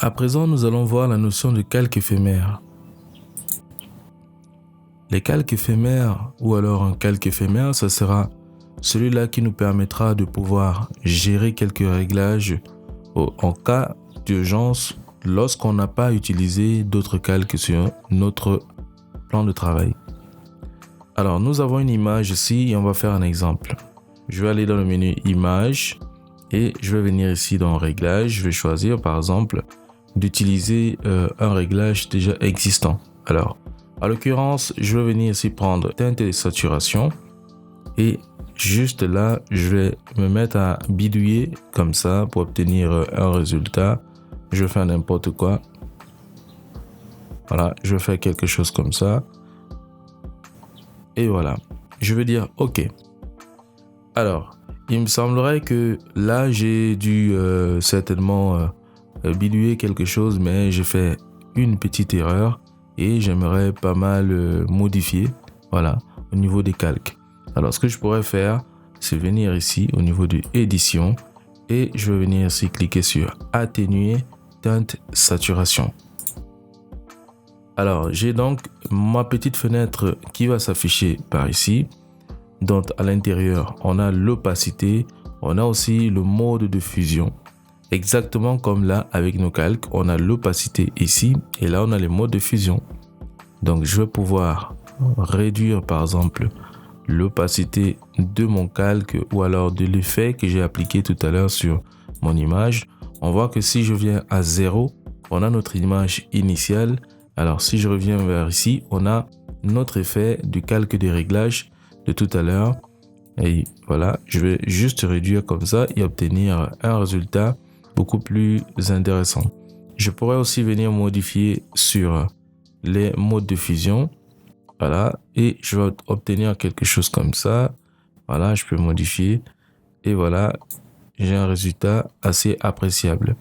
À présent, nous allons voir la notion de calque éphémère. Les calques éphémères ou alors un calque éphémère, ce sera celui-là qui nous permettra de pouvoir gérer quelques réglages en cas d'urgence lorsqu'on n'a pas utilisé d'autres calques sur notre plan de travail. Alors, nous avons une image ici et on va faire un exemple. Je vais aller dans le menu Images et je vais venir ici dans Réglages. Je vais choisir par exemple d'utiliser un réglage déjà existant. Alors, en l'occurrence, je vais venir ici prendre teinte et saturation et juste là, je vais me mettre à bidouiller comme ça pour obtenir un résultat. Je vais faire n'importe quoi. Voilà, je vais faire quelque chose comme ça. Et voilà, je vais dire OK. Alors, il me semblerait que là, j'ai dû certainement bidouiller quelque chose, mais j'ai fait une petite erreur et j'aimerais pas mal modifier, voilà, au niveau des calques. Alors, ce que je pourrais faire, c'est venir ici au niveau de édition et je vais venir ici cliquer sur atténuer teinte saturation. Alors, j'ai donc ma petite fenêtre qui va s'afficher par ici. Donc, à l'intérieur, on a l'opacité, on a aussi le mode de fusion. Exactement comme là, avec nos calques, on a l'opacité ici et là, on a les modes de fusion. Donc, je vais pouvoir réduire, par exemple, l'opacité de mon calque ou alors de l'effet que j'ai appliqué tout à l'heure sur mon image. On voit que si je viens à 0, on a notre image initiale. Alors, si je reviens vers ici, on a notre effet du calque des réglages de tout à l'heure. Et voilà, je vais juste réduire comme ça et obtenir un résultat beaucoup plus intéressant. Je pourrais aussi venir modifier sur les modes de fusion. Voilà, et je vais obtenir quelque chose comme ça. Voilà, je peux modifier. Et voilà, j'ai un résultat assez appréciable.